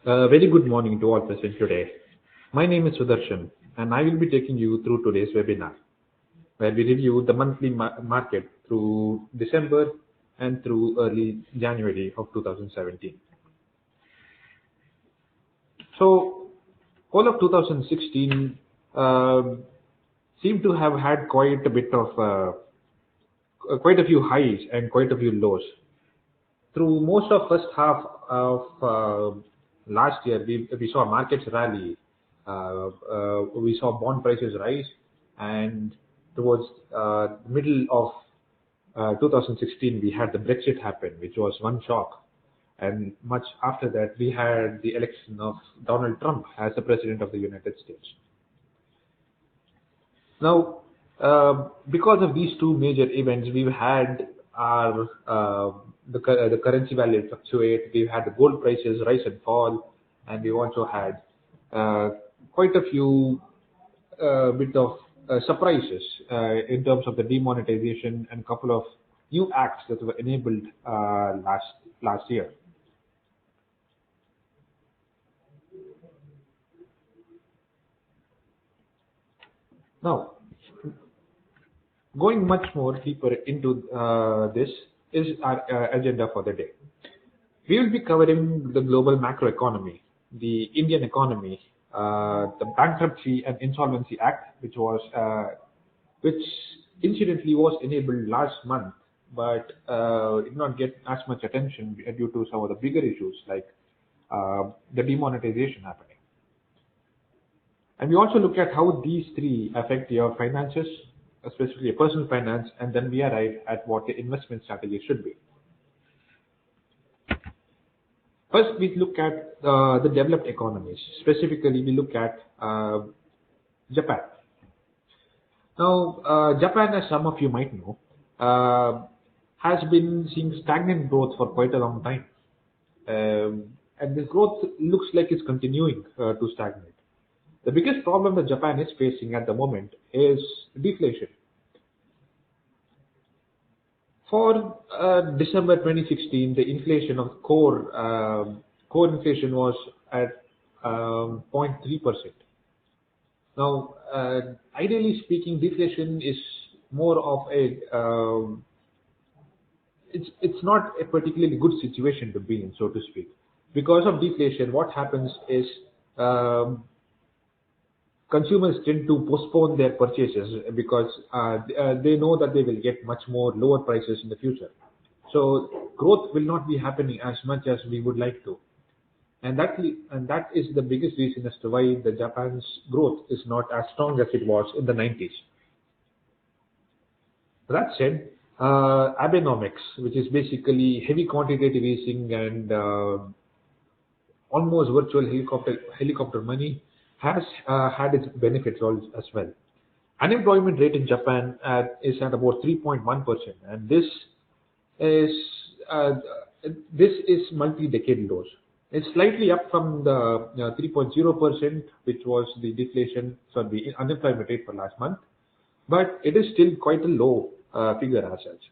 Very good morning to all present today. My name is Sudarshan, and I will be taking you through today's webinar, where we review the monthly market through December and through early January of 2017. So, all of 2016 seemed to have had quite a few highs and quite a few lows. Through most of first half of last year, we saw markets rally. We saw bond prices rise, and towards middle of 2016, we had the Brexit happen, which was one shock. And much after that, we had the election of Donald Trump as the president of the United States. Now, because of these two major events, we've had the currency value fluctuate. We've had the gold prices rise and fall, and we've also had quite a few bit of surprises in terms of the demonetization and a couple of new acts that were enabled last year. Now, going much more deeper into this is our agenda for the day. We will be covering the global macroeconomy, the Indian economy, the Bankruptcy and Insolvency Act, which incidentally was enabled last month, but did not get as much attention due to some of the bigger issues like the demonetization happening. And we also look at how these three affect your finances, especially your personal finance, and then we arrive at what the investment strategy should be. First, we look at the developed economies. Specifically, we look at Japan. Now, Japan, as some of you might know, has been seeing stagnant growth for quite a long time. And this growth looks like it's continuing to stagnate. The biggest problem that Japan is facing at the moment is deflation. For December 2016, the inflation of core inflation was at 0.3%. Now, ideally speaking, deflation is more of it's not a particularly good situation to be in, so to speak. Because of deflation, what happens is consumers tend to postpone their purchases because they know that they will get much more lower prices in the future. So growth will not be happening as much as we would like to. And that is the biggest reason as to why the Japan's growth is not as strong as it was in the 90s. That said, Abenomics, which is basically heavy quantitative easing and almost virtual helicopter money, has had its benefits as well. Unemployment rate in Japan is at about 3.1%, and this is multi-decade lows. It's slightly up from the 3.0%, which was the unemployment rate for last month, but it is still quite a low figure as such.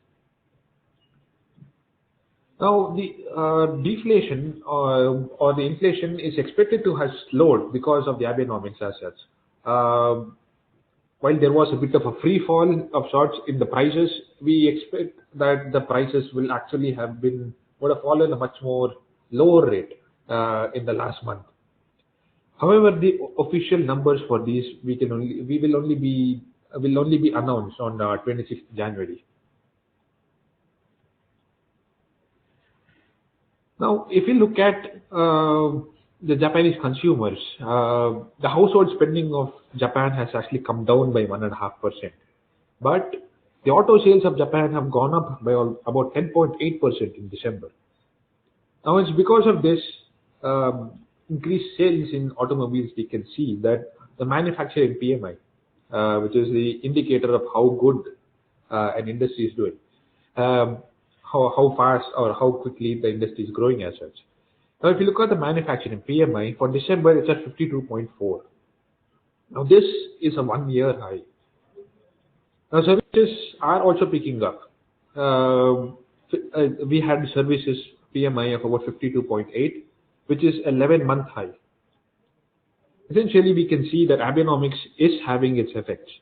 Now, the deflation or the inflation is expected to have slowed because of the Abenomics as such. While there was a bit of a free fall of sorts in the prices, we expect that the prices will actually would have fallen a much more lower rate in the last month. However, the official numbers for these will only be announced on 26th January. Now, if you look at the Japanese consumers, the household spending of Japan has actually come down by 1.5%. But the auto sales of Japan have gone up by about 10.8% in December. Now, it's because of this increased sales in automobiles, we can see that the manufacturing PMI, which is the indicator of how good an industry is doing, how fast or how quickly the industry is growing as such. Now, if you look at the manufacturing PMI, for December, it's at 52.4. Now, this is a one-year high. Now, services are also picking up. We had services PMI of about 52.8, which is 11-month high. Essentially, we can see that Abenomics is having its effects,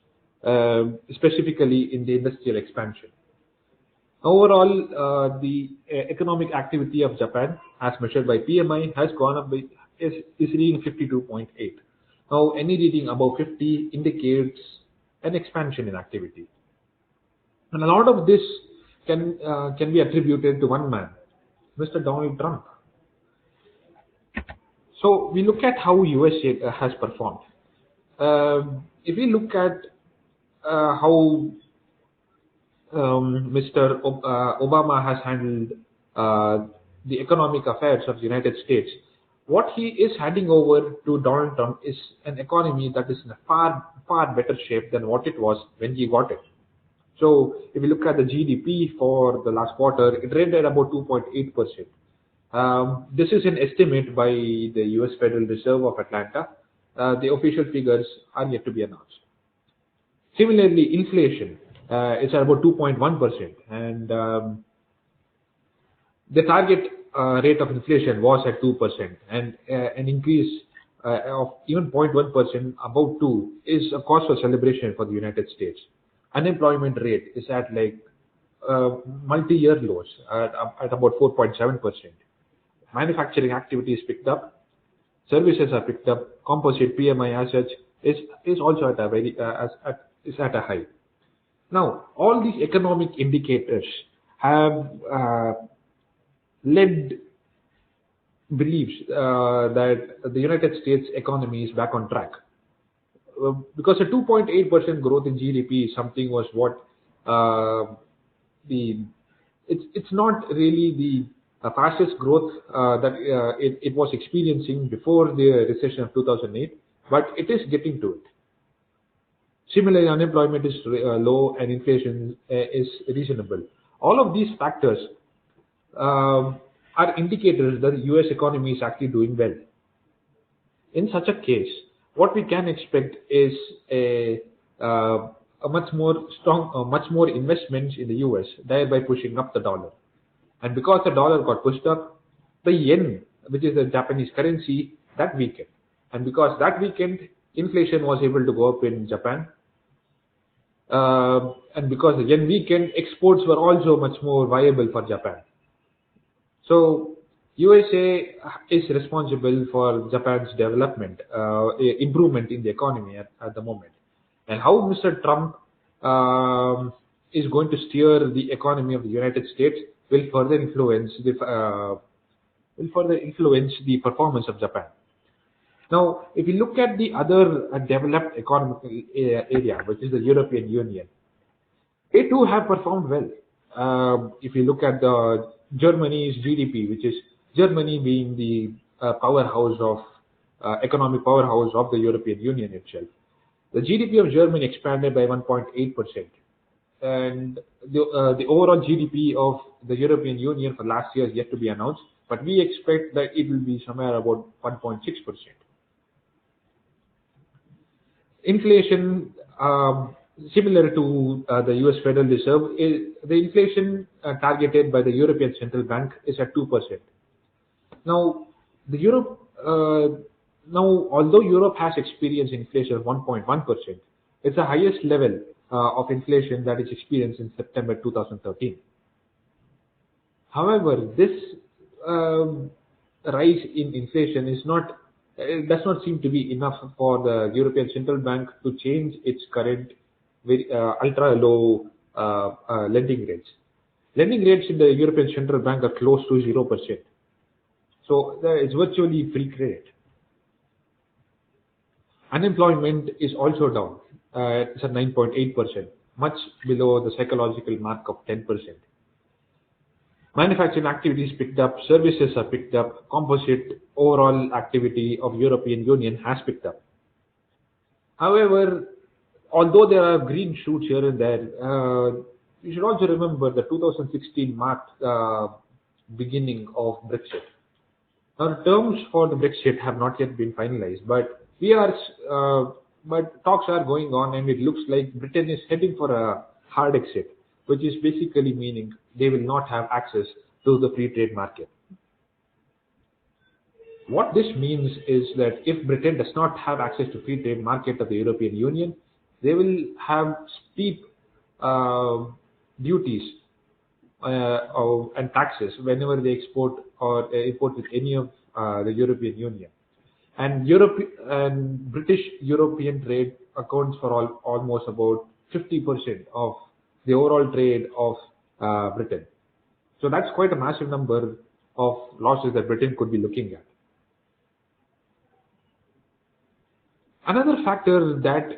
specifically in the industrial expansion. Overall, the economic activity of Japan, as measured by PMI, has gone up by is reading 52.8. Now, any reading above 50 indicates an expansion in activity, and a lot of this can be attributed to one man, Mr. Donald Trump. So we look at how USA has performed. If we look at how Mr. Obama has handled the economic affairs of the United States, what he is handing over to Donald Trump is an economy that is in a far better shape than what it was when he got it. So if you look at the GDP for the last quarter, it rated about 2.8%. This is an estimate by the US Federal Reserve of Atlanta. The official figures are yet to be announced. Similarly, inflation is at about 2.1%, and the target rate of inflation was at 2%, and an increase of even 0.1% above 2 is a cause for celebration for the United States. Unemployment rate is at like multi-year lows at about 4.7%. Manufacturing activity is picked up, services are picked up, composite PMI as such is also at a is at a high. Now, all these economic indicators have led beliefs that the United States economy is back on track. Because a 2.8% growth in GDP is something was what it's not really the fastest growth that it was experiencing before the recession of 2008, but it is getting to it. Similarly, unemployment is low and inflation is reasonable. All of these factors are indicators that the US economy is actually doing well. In such a case, what we can expect is a much more investments in the US, thereby pushing up the dollar. And because the dollar got pushed up, the yen, which is the Japanese currency, that weakened. And because that weakened, inflation was able to go up in Japan. And because the yen weakened, exports were also much more viable for Japan. So USA is responsible for Japan's development, improvement in the economy at the moment. And how Mr. Trump is going to steer the economy of the United States will further influence the performance of Japan. Now, if you look at the other developed economic area, which is the European Union, they too have performed well. If you look at the Germany's GDP, which is Germany being the economic powerhouse of the European Union itself, the GDP of Germany expanded by 1.8%, and the overall GDP of the European Union for last year is yet to be announced, but we expect that it will be somewhere about 1.6%. Inflation, similar to the US Federal Reserve, the inflation targeted by the European Central Bank is at 2%. Now, although Europe has experienced inflation of 1.1%, it's the highest level of inflation that is experienced in September 2013. However, this rise in inflation does not seem to be enough for the European Central Bank to change its current ultra low lending rates. Lending rates in the European Central Bank are close to 0%. So it's virtually free credit. Unemployment is also down. It's at 9.8%, much below the psychological mark of 10%. Manufacturing activities picked up, services are picked up, composite overall activity of European Union has picked up. However, although there are green shoots here and there, you should also remember that 2016 marked the beginning of Brexit. Now, the terms for the Brexit have not yet been finalized, but talks are going on, and it looks like Britain is heading for a hard exit, which is basically meaning they will not have access to the free trade market. What this means is that if Britain does not have access to free trade market of the European Union, they will have steep uh, duties and taxes whenever they export or import with any of the European Union. And Europe and British European trade accounts for almost about 50% of the overall trade of Britain. So that's quite a massive number of losses that Britain could be looking at. Another factor that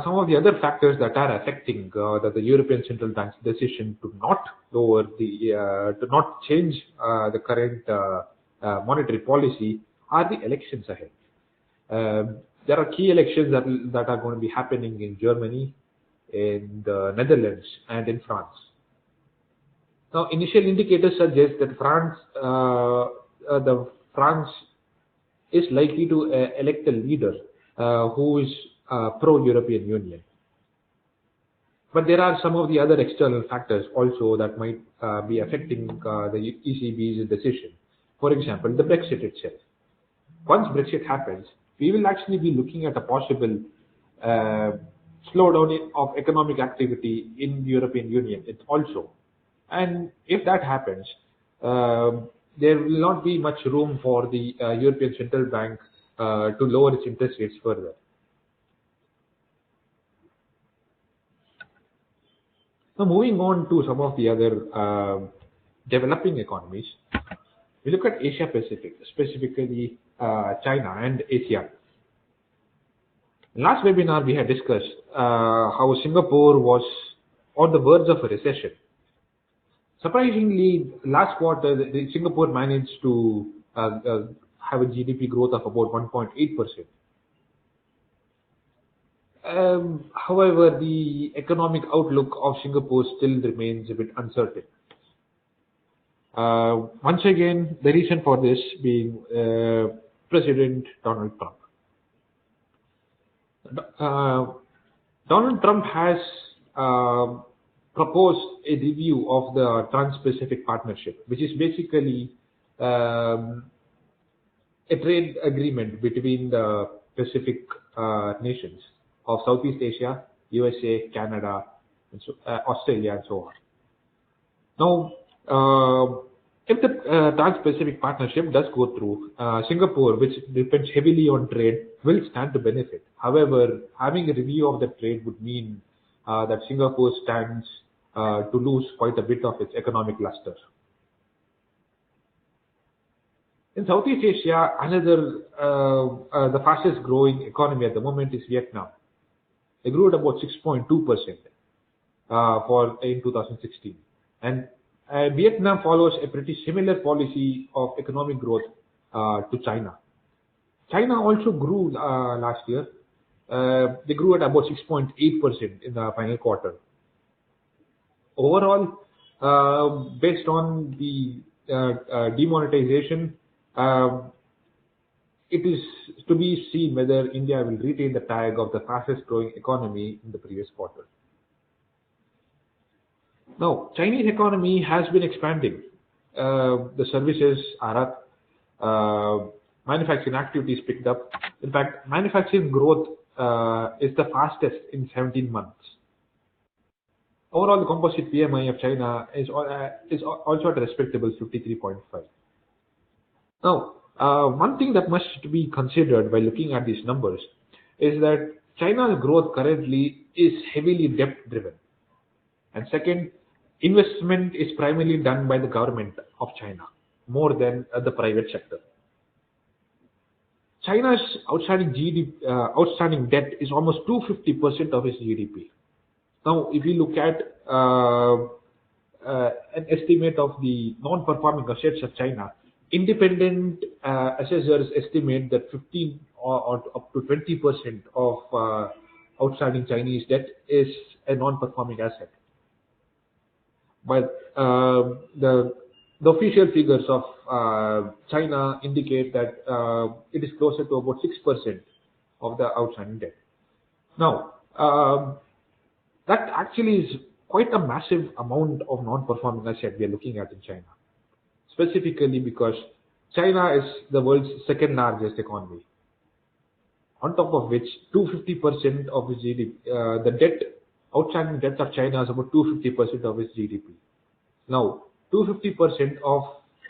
some of the other factors that are affecting the European Central Bank's decision to not lower to not change the current monetary policy are the elections ahead. There are key elections that are going to be happening in Germany, in the Netherlands, and in France. Now, initial indicators suggest that France is likely to elect a leader who is pro-European Union. But there are some of the other external factors also that might be affecting the ECB's decision. For example, the Brexit itself. Once Brexit happens, we will actually be looking at a possible slowdown of economic activity in the European Union also. And if that happens, there will not be much room for the European Central Bank to lower its interest rates further. Now, moving on to some of the other developing economies, we look at Asia Pacific, specifically China and ASEAN. Last webinar, we had discussed how Singapore was on the verge of a recession. Surprisingly, last quarter, Singapore managed to have a GDP growth of about 1.8%. However, the economic outlook of Singapore still remains a bit uncertain. Once again, the reason for this being President Donald Trump. Donald Trump has proposed a review of the Trans-Pacific Partnership, which is basically a trade agreement between the Pacific nations of Southeast Asia, USA, Canada, and Australia, and so on. Now, if the Trans-Pacific Partnership does go through, Singapore, which depends heavily on trade, will stand to benefit. However, having a review of the trade would mean that Singapore stands to lose quite a bit of its economic luster. In Southeast Asia, another the fastest growing economy at the moment is Vietnam. They grew at about 6.2% in 2016, and Vietnam follows a pretty similar policy of economic growth to China. China also grew last year. They grew at about 6.8% in the final quarter. Overall, based on the demonetization, it is to be seen whether India will retain the tag of the fastest growing economy in the previous quarter. Now, Chinese economy has been expanding. The services are up. Manufacturing activities picked up. In fact, manufacturing growth is the fastest in 17 months. Overall, the composite PMI of China is also at a respectable 53.5. Now, one thing that must be considered by looking at these numbers is that China's growth currently is heavily debt-driven. And second, investment is primarily done by the government of China more than the private sector. China's outstanding debt is almost 250% of its GDP. Now, if you look at an estimate of the non-performing assets of China, independent assessors estimate that 15 or up to 20% of outstanding Chinese debt is a non-performing asset. But the official figures of China indicate that it is closer to about 6% of the outstanding debt. Now, that actually is quite a massive amount of non-performing asset we are looking at in China, specifically because China is the world's second largest economy. On top of which, 250% of its GDP, outstanding debt of China is about 250% of its GDP. Now, 250% of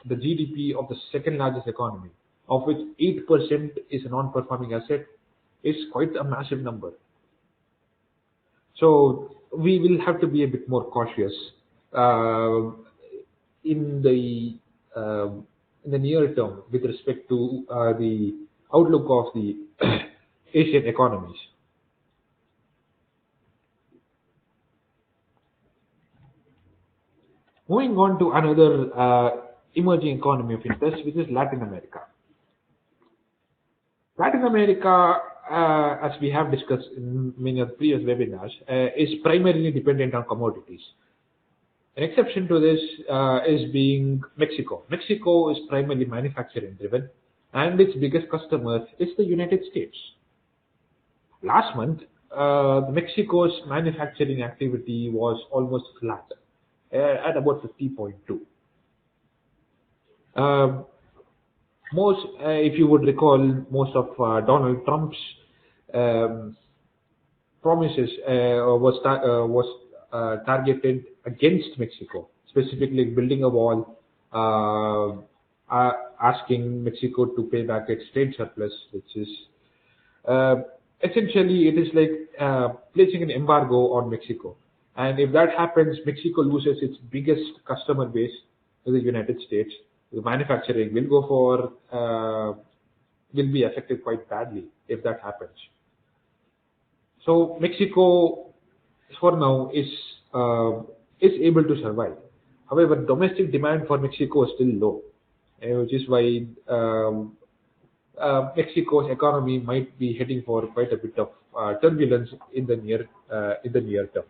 the GDP of the second largest economy, of which 8% is a non-performing asset, is quite a massive number. So we will have to be a bit more cautious uh, in the uh, in the near term with respect to the outlook of the Asian economies. Moving on to another emerging economy of interest, which is Latin America. Latin America, as we have discussed in many of the previous webinars, is primarily dependent on commodities. An exception to this is being Mexico. Mexico is primarily manufacturing driven, and its biggest customer is the United States. Last month, Mexico's manufacturing activity was almost flat at about 50.2. If you would recall, most of Donald Trump's um, promises was targeted against Mexico, specifically building a wall, asking Mexico to pay back its trade surplus, which is uh, essentially it is like placing an embargo on Mexico. And if that happens, Mexico loses its biggest customer base to the United States. The manufacturing will go for will be affected quite badly if that happens. So Mexico, for now, is able to survive. However, domestic demand for Mexico is still low, which is why Mexico's economy might be heading for quite a bit of turbulence in the near term.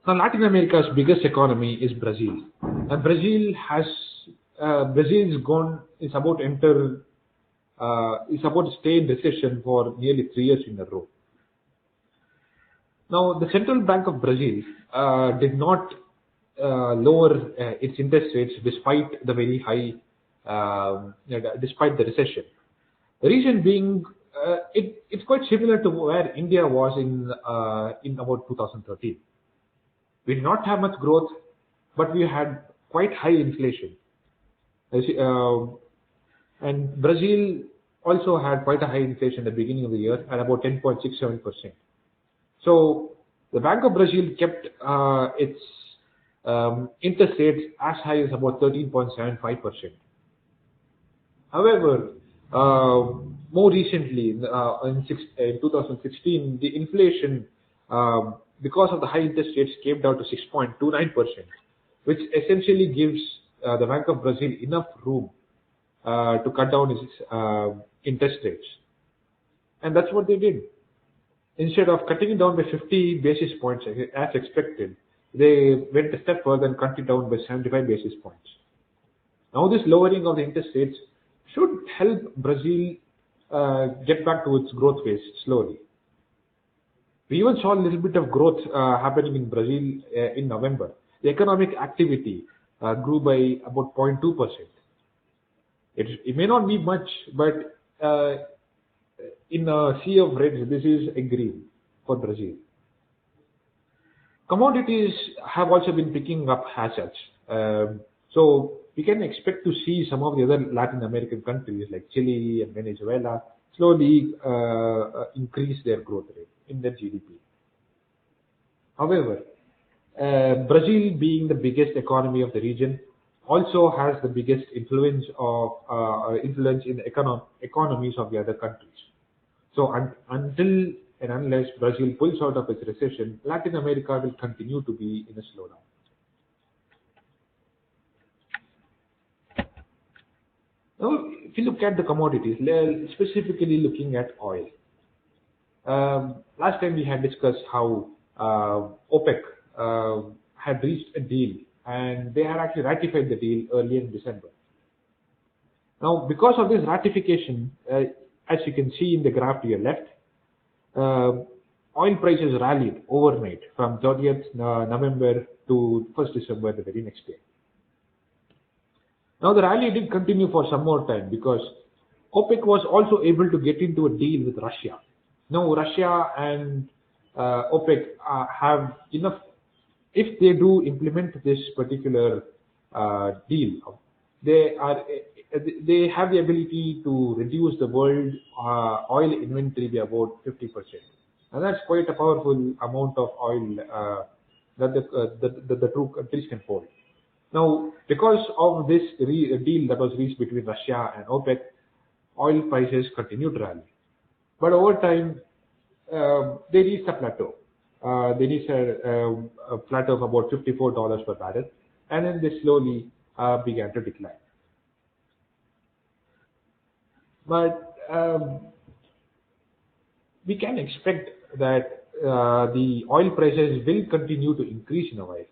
Now, Latin America's biggest economy is Brazil, and Brazil is about to enter is about to stay in recession for nearly 3 years in a row. Now, the Central Bank of Brazil did not lower its interest rates despite the very high, despite the recession. The reason being, it's quite similar to where India was in about 2013. We did not have much growth, but we had quite high inflation. And Brazil also had quite a high inflation at the beginning of the year at about 10.67%. So the Bank of Brazil kept its interest rates as high as about 13.75%. However, more recently, in 2016, the inflation, because of the high interest rates, came down to 6.29%, which essentially gives the Bank of Brazil enough room to cut down its interest rates. And that's what they did. Instead of cutting it down by 50 basis points as expected, they went a step further and cut it down by 75 basis points. Now this lowering of the interest rates should help Brazil get back to its growth phase slowly. We even saw a little bit of growth happening in Brazil in November. The economic activity grew by about 0.2%. It may not be much, but in a sea of reds, this is a green for Brazil. Commodities have also been picking up as such. So we can expect to see some of the other Latin American countries like Chile and Venezuela slowly increase their growth rate in their GDP. However, Brazil, being the biggest economy of the region, also has the biggest influence in the economies of the other countries. So until and unless Brazil pulls out of its recession, Latin America will continue to be in a slowdown. Now, if you look at the commodities, specifically looking at oil, last time we had discussed how OPEC had reached a deal, and they had actually ratified the deal early in December. Now, because of this ratification, as you can see in the graph to your left, oil prices rallied overnight from 30th November to 1st December, the very next day. Now the rally did continue for some more time because OPEC was also able to get into a deal with Russia. Now Russia and OPEC have enough. If they do implement this particular deal, they have the ability to reduce the world oil inventory by about 50%, and that's quite a powerful amount of oil that the two countries can hold. Now, because of this deal that was reached between Russia and OPEC, oil prices continued to rally. But over time, they reached a plateau. They reached a plateau of about $54 per barrel, and then they slowly began to decline. But we can expect that the oil prices will continue to increase in a while,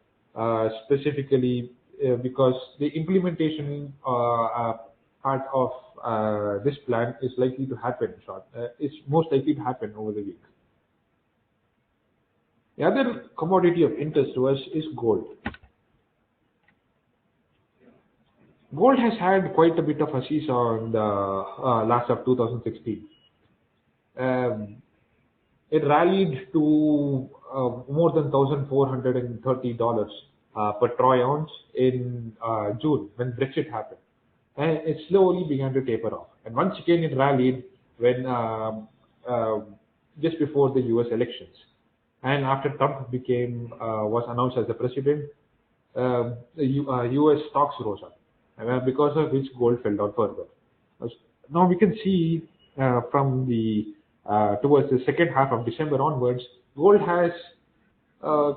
specifically because the implementation part of this plan is likely to happen is most likely to happen over the week. The other commodity of interest to us is gold. Gold has had quite a bit of a seesaw in the last of 2016. Um, it rallied to more than $1,430 per troy ounce in June when Brexit happened. And it slowly began to taper off. And once again, it rallied when just before the US elections. And after Trump was announced as the president, the US stocks rose up, because of which gold fell down further. Now we can see from the towards the second half of December onwards, gold has uh,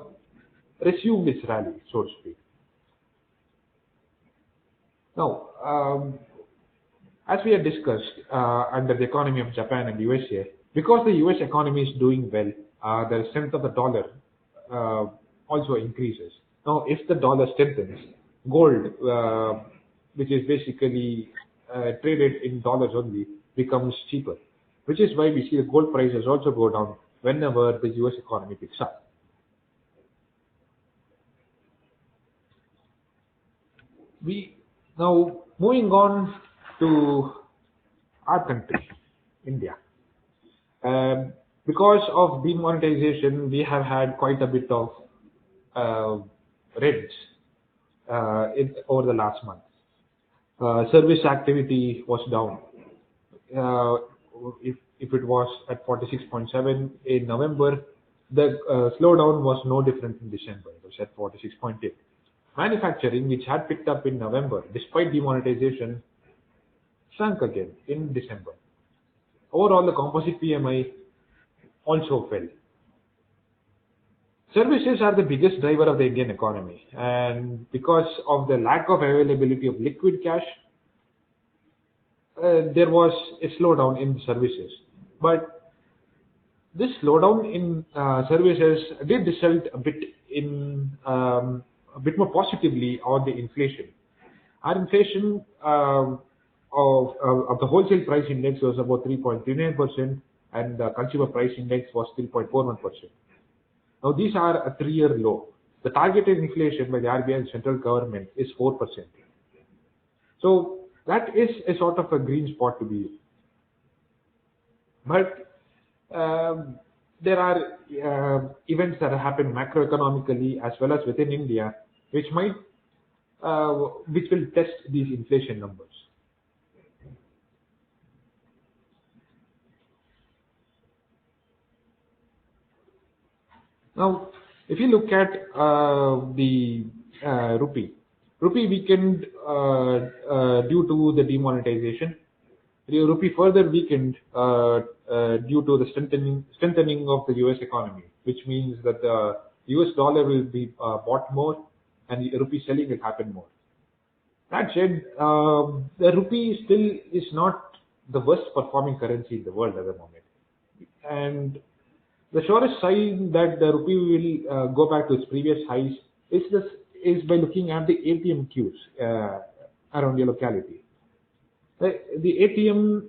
resumed its rally, so to speak. Now, as we had discussed under the economy of Japan and USA, because the US economy is doing well, the strength of the dollar uh, also increases. Now, if the dollar strengthens, gold, which is basically traded in dollars only, becomes cheaper, which is why we see the gold prices also go down whenever the US economy picks up. We now moving on to our country, India. Um, because of demonetization, we have had quite a bit of uh, raids over the last month. Service activity was down. Uh, if it was at 46.7 in November, the slowdown was no different in December. It was at 46.8. Manufacturing, which had picked up in November, despite demonetization, shrunk again in December. Overall, the composite PMI also fell. Services are the biggest driver of the Indian economy, and because of the lack of availability of liquid cash, there was a slowdown in services. But this slowdown in services did result a bit more positively on the inflation. Our inflation of the wholesale price index was about 3.39%, and the consumer price index was 3.41%. Now these are a 3-year low. The targeted inflation by the RBI and central government is 4%. So that is a sort of a green spot to be in. But there are events that happen macroeconomically as well as within India, which will test these inflation numbers. Now, if you look at the rupee weakened due to the demonetization. The rupee further weakened due to the strengthening of the US economy, which means that the US dollar will be bought more and the rupee selling will happen more. That said, the rupee still is not the worst performing currency in the world at the moment. And the surest sign that the rupee will go back to its previous highs is by looking at the ATM queues around your locality. The ATM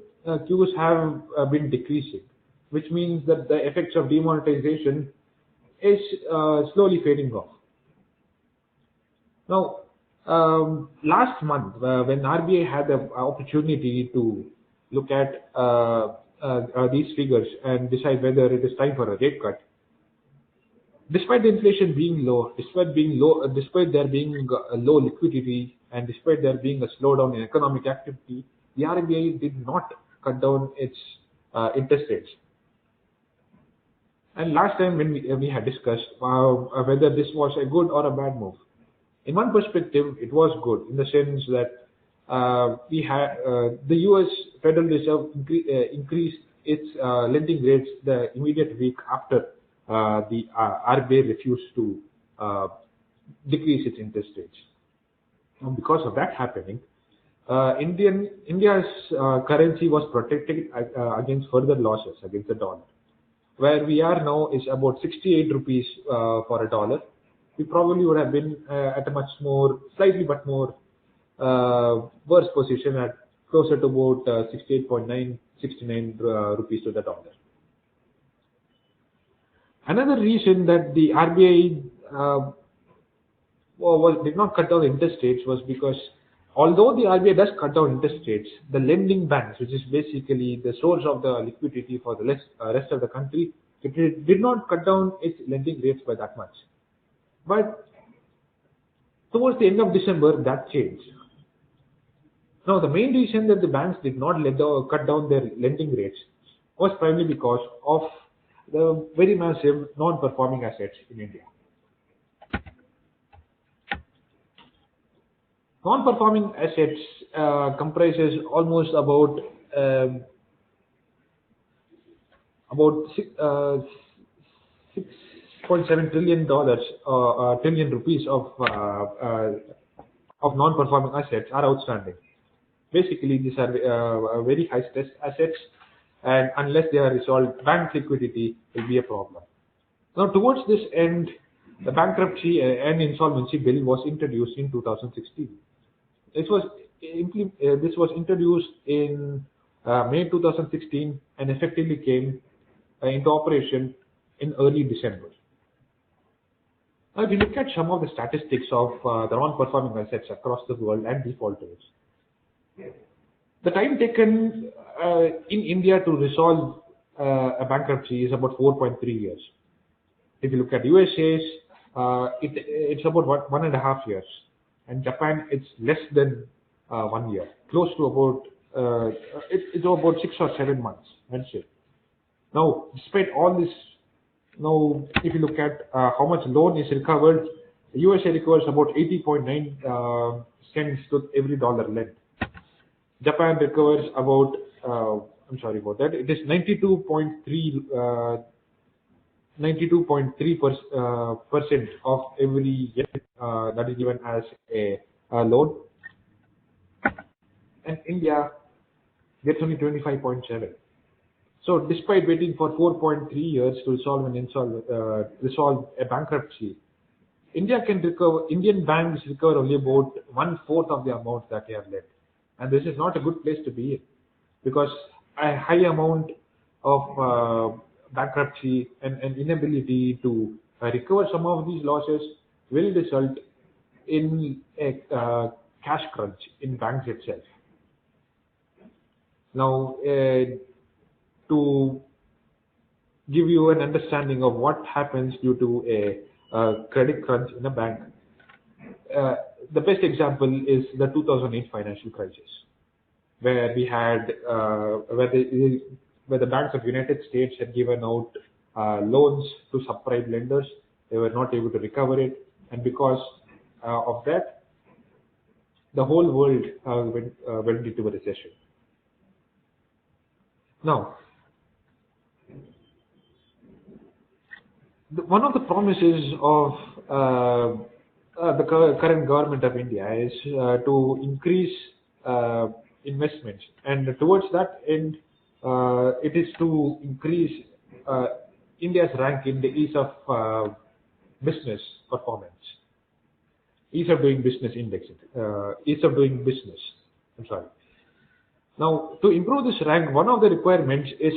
queues have been decreasing, which means that the effects of demonetization is slowly fading off. Now, Last month, when RBI had the opportunity to look at these figures and decide whether it is time for a rate cut, despite the inflation being low, despite there being low liquidity, and despite there being a slowdown in economic activity, the RBI did not cut down its interest rates. And last time when we had discussed whether this was a good or a bad move. In one perspective, it was good in the sense that we had the U.S. Federal Reserve increased its lending rates the immediate week after the RBI refused to decrease its interest rates. Now, because of that happening, India's currency was protected against further losses against the dollar. Where we are now is about 68 rupees for a dollar. We probably would have been at a slightly but more worse position at closer to about 68.9, 69 rupees to the dollar. Another reason that the RBI did not cut down interest rates was because although the RBI does cut down interest rates, the lending banks, which is basically the source of the liquidity for the rest of the country, it did not cut down its lending rates by that much. But towards the end of December, that changed. Now, the main reason that the banks did not cut down their lending rates was primarily because of the very massive non-performing assets in India. Non-performing assets comprises almost about $6.7 trillion rupees of non-performing assets are outstanding. Basically, these are very high stress assets, and unless they are resolved, bank liquidity will be a problem. Now, towards this end, the bankruptcy and insolvency bill was introduced in 2016. This was introduced in May 2016 and effectively came into operation in early December. Now, if you look at some of the statistics of the non-performing assets across the world and defaulters, the time taken in India to resolve a bankruptcy is about 4.3 years. If you look at USA's, it's about 1.5 years, and Japan it's less than 1 year, close to about it's about 6 or 7 months. That's it. Now, despite all this, now if you look at how much loan is recovered, the USA recovers about 80.9 cents to every dollar lent. Japan recovers about I'm sorry about that. It is 92.3% of every yen that is given as a loan, and India gets only 25.7. So, despite waiting for 4.3 years to resolve a bankruptcy, Indian banks recover only about 1/4 of the amount that they have lent, and this is not a good place to be in, because a high amount of bankruptcy and inability to recover some of these losses will result in a cash crunch in banks itself. Now, to give you an understanding of what happens due to a credit crunch in a bank, the best example is the 2008 financial crisis, where we had where the banks of United States had given out loans to subprime lenders. They were not able to recover it, and because of that, the whole world went into a recession. Now, one of the promises of the current government of India is to increase investments, and towards that end, it is to increase India's rank in the ease of business performance, ease of doing business index, ease of doing business. I'm sorry. Now, to improve this rank, one of the requirements is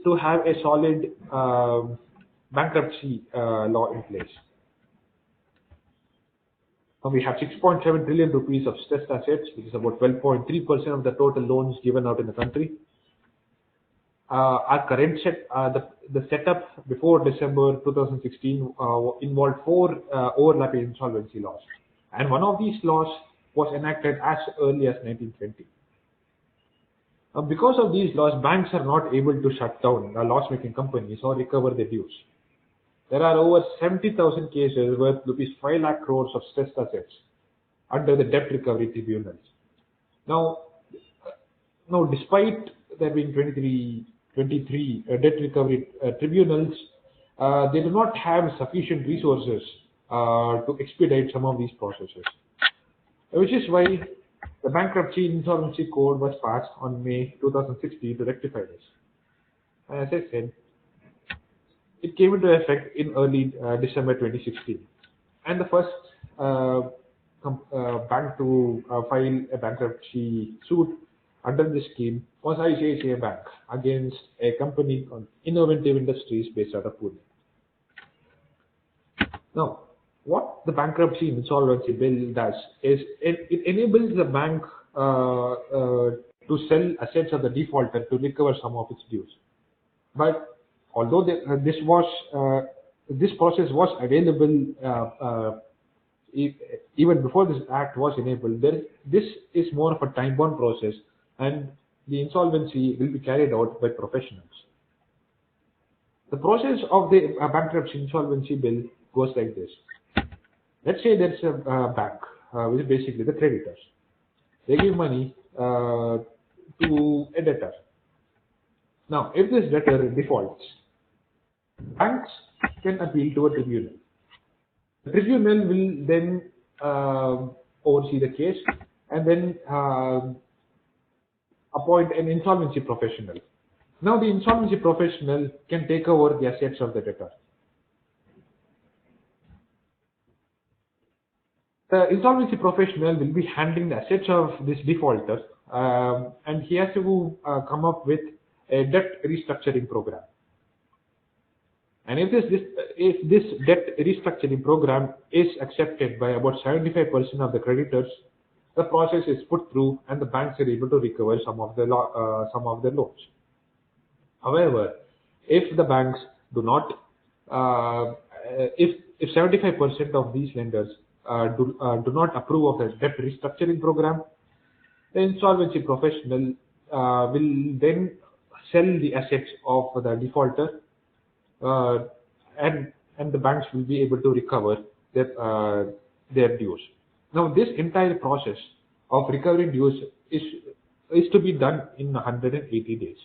to have a solid bankruptcy law in place. Now we have 6.7 trillion rupees of stressed assets, which is about 12.3% of the total loans given out in the country. Our current the setup before December 2016 involved four overlapping insolvency laws, and one of these laws was enacted as early as 1920. Because of these laws, banks are not able to shut down loss-making companies or recover their dues. There are over 70,000 cases worth rupees 5 lakh crores of stressed assets under the debt recovery tribunals. Now, despite there being 23 debt recovery tribunals, they do not have sufficient resources to expedite some of these processes, which is why the Bankruptcy Insolvency Code was passed on May 2016 to rectify this. As I said, it came into effect in early December 2016, and the first bank to file a bankruptcy suit under this scheme was ICICI Bank against a company called Innovative Industries based out of Pune. Now, what the bankruptcy insolvency bill does is it enables the bank to sell assets of the defaulter to recover some of its dues. But although this process was available even before this act was enabled, this is more of a time-bound process, and the insolvency will be carried out by professionals. The process of the bankruptcy insolvency bill goes like this. Let's say there's a bank, which is basically the creditors. They give money to a debtor. Now, if this debtor defaults, banks can appeal to a tribunal. The tribunal will then oversee the case and then appoint an insolvency professional. Now, the insolvency professional can take over the assets of the debtor. The insolvency professional will be handling the assets of this defaulter, and he has to come up with a debt restructuring program. And if this debt restructuring program is accepted by about 75% of the creditors, the process is put through, and the banks are able to recover some of the loans. However, if the banks do not, if 75% of these lenders do not approve of the debt restructuring program, the insolvency professional will then sell the assets of the defaulter, and the banks will be able to recover their dues. Now, this entire process of recovering dues is to be done in 180 days.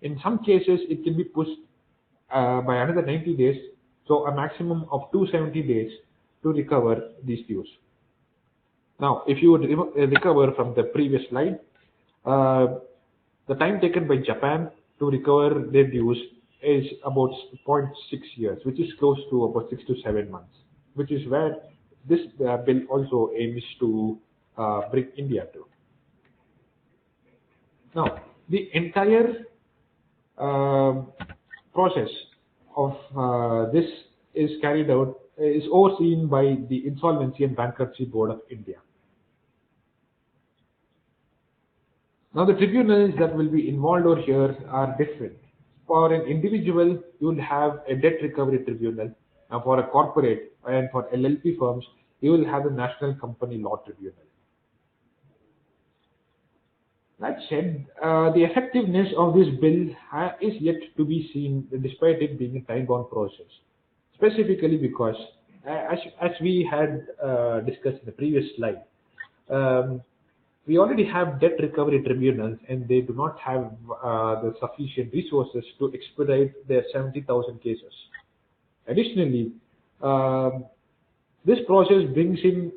In some cases, it can be pushed by another 90 days, so a maximum of 270 days to recover these dues. Now, if you would recover from the previous slide, the time taken by Japan to recover their dues is about 0.6 years, which is close to about 6 to 7 months, which is where this bill also aims to bring India to. Now, the entire process of this is overseen by the Insolvency and Bankruptcy Board of India. Now, the tribunals that will be involved over here are different. For an individual, you will have a debt recovery tribunal. Now, for a corporate and for LLP firms, you will have the National Company Law Tribunal. That said, the effectiveness of this bill is yet to be seen, despite it being a time-bound process. Specifically because, as we had discussed in the previous slide, we already have debt recovery tribunals, and they do not have the sufficient resources to expedite their 70,000 cases. Additionally, this process brings in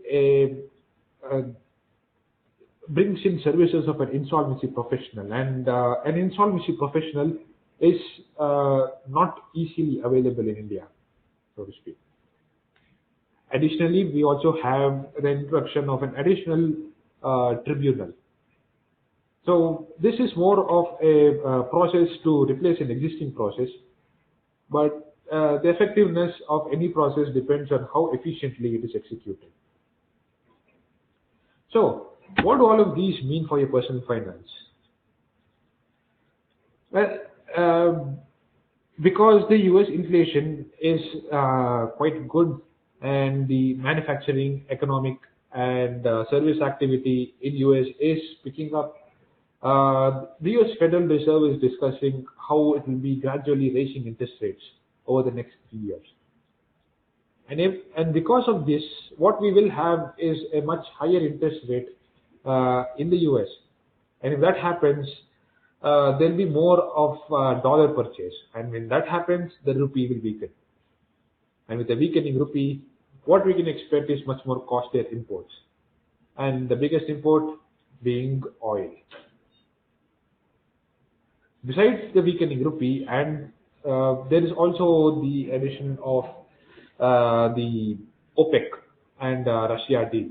services of an insolvency professional, and an insolvency professional is not easily available in India, so to speak. Additionally, we also have the introduction of an additional tribunal. So this is more of a process to replace an existing process, but the effectiveness of any process depends on how efficiently it is executed. So, what do all of these mean for your personal finance? Well, because the US inflation is quite good, and the manufacturing, economic, and service activity in US is picking up, the US Federal Reserve is discussing how it will be gradually raising interest rates over the next 3 years. And because of this, what we will have is a much higher interest rate in the US. And if that happens, there'll be more of dollar purchase. And when that happens, the rupee will weaken. And with a weakening rupee, what we can expect is much more costlier imports. And the biggest import being oil. Besides the weakening rupee, and there is also the addition of the OPEC and Russia deal.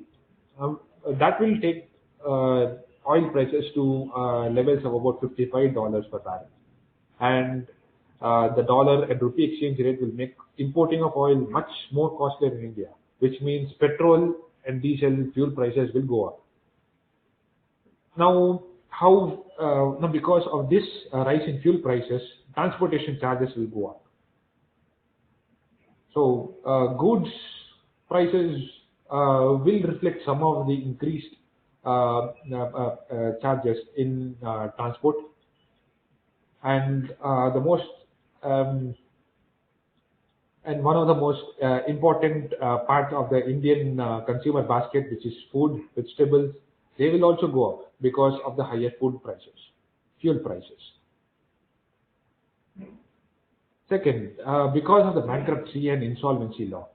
That will take oil prices to levels of about $55 per barrel. And the dollar and rupee exchange rate will make importing of oil much more costly in India, which means petrol and diesel fuel prices will go up. Now, now because of this rise in fuel prices, transportation charges will go up. So goods prices will reflect some of the increased charges in transport, and the most and one of the most important parts of the Indian consumer basket, which is food, vegetables, they will also go up because of the higher food prices, fuel prices. Second, because of the bankruptcy and insolvency law,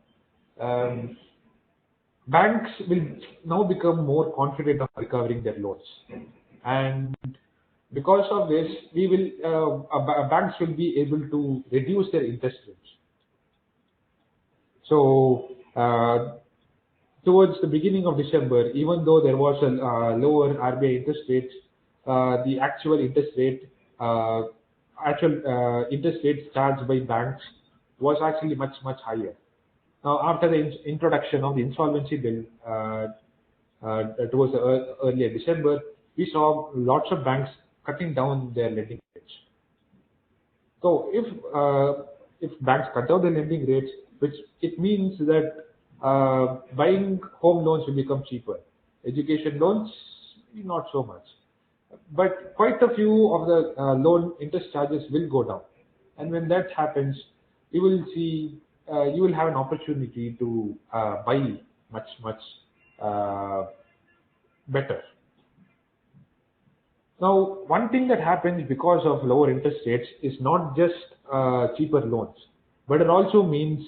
banks will now become more confident of recovering their loans, and because of this, banks will be able to reduce their interest rates. So, towards the beginning of December, even though there was a lower RBI interest rate, the actual interest rate charged by banks was actually much higher. Now, after the introduction of the insolvency bill towards the earlier December, we saw lots of banks cutting down their lending rates. So, if banks cut down their lending rates, which it means that buying home loans will become cheaper. Education loans, not so much. But quite a few of the loan interest charges will go down. And when that happens, you will see, you will have an opportunity to buy much better. Now, one thing that happens because of lower interest rates is not just cheaper loans, but it also means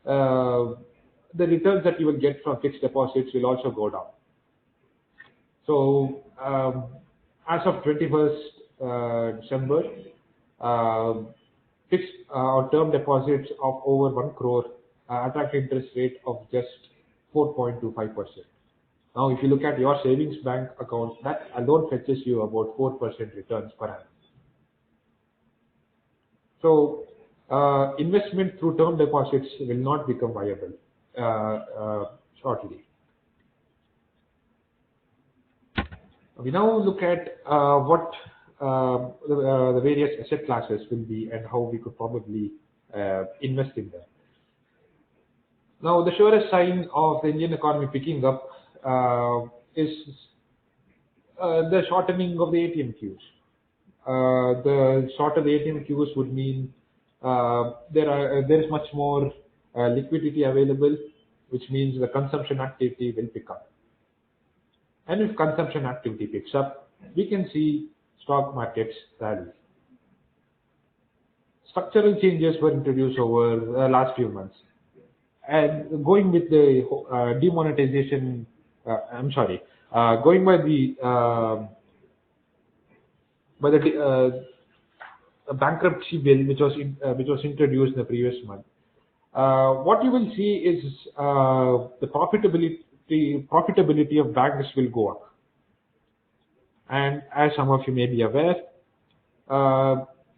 the returns that you will get from fixed deposits will also go down. So, as of 21st December, fixed or term deposits of over 1 crore attract interest rate of just 4.25%. Now, if you look at your savings bank account, that alone fetches you about 4% returns per annum. So, investment through term deposits will not become viable shortly. We now look at what the various asset classes will be and how we could probably invest in them. Now, the surest sign of the Indian economy picking up is the shortening of the ATM queues. The shorter the ATM queues would mean there is much more liquidity available, which means the consumption activity will pick up. And if consumption activity picks up, we can see stock markets rally. Structural changes were introduced over the last few months. And going with the demonetization, going by the bankruptcy bill, which was introduced in the previous month, what you will see is the profitability of banks will go up. And as some of you may be aware,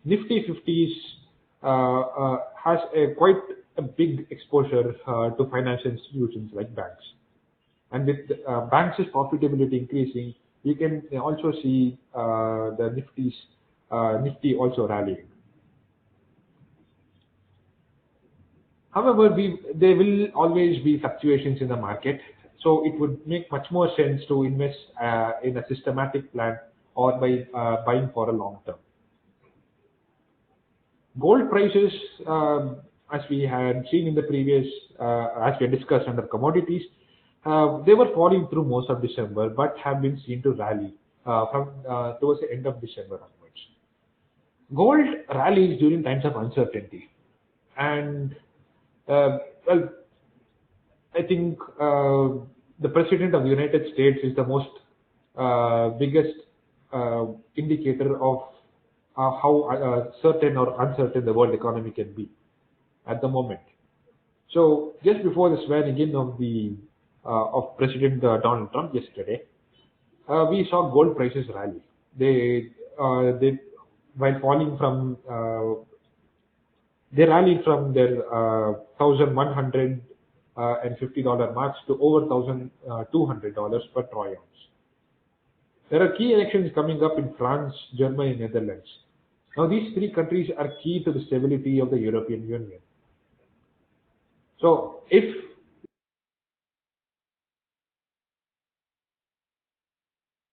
Nifty 50s has quite a big exposure to financial institutions like banks. And with banks' profitability increasing, we can also see the Nifty also rallying. However, there will always be fluctuations in the market, so it would make much more sense to invest in a systematic plan or by buying for a long term. Gold prices, as we had seen in the previous, as we had discussed under commodities, they were falling through most of December, but have been seen to rally from towards the end of December onwards. Gold rallies during times of uncertainty, and well, I think the president of the United States is the most biggest indicator of how certain or uncertain the world economy can be at the moment. So just before the swearing in of President Donald Trump yesterday, we saw gold prices rally. They while falling from they rallied from their $1,150 marks to over $1,200 per troy ounce. There are key elections coming up in France, Germany, and Netherlands. Now, these three countries are key to the stability of the European Union. So, if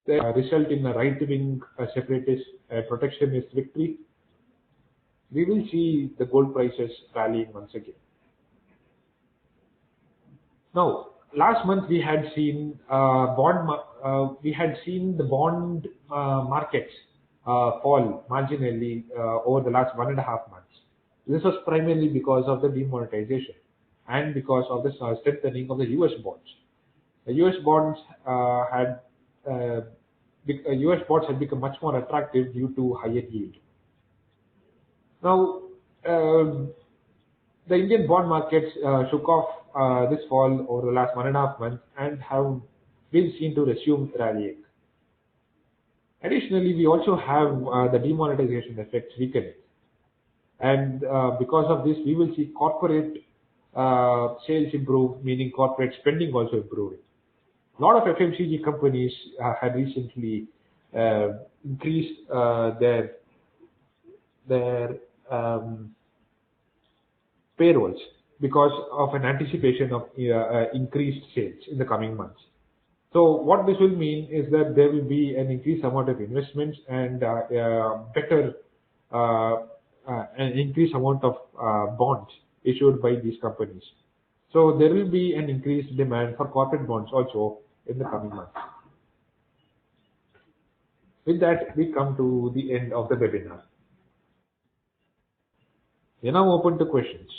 they result in a right-wing separatist protectionist victory, we will see the gold prices rallying once again. Now, last month we had seen the bond markets fall marginally over the last 1.5 months. This was primarily because of the demonetization and because of the strengthening of the U.S. bonds. The U.S. bonds U.S. bonds had become much more attractive due to higher yield. Now, the Indian bond markets shook off this fall over the last 1.5 months and have been seen to resume rallying. Additionally, we also have the demonetization effects weakening. And because of this, we will see corporate sales improve, meaning corporate spending also improving. A lot of FMCG companies had recently increased their payrolls because of an anticipation of increased sales in the coming months. So what this will mean is that there will be an increased amount of investments and an increased amount of bonds issued by these companies. So there will be an increased demand for corporate bonds also in the coming months. With that, we come to the end of the webinar. We are now open to questions.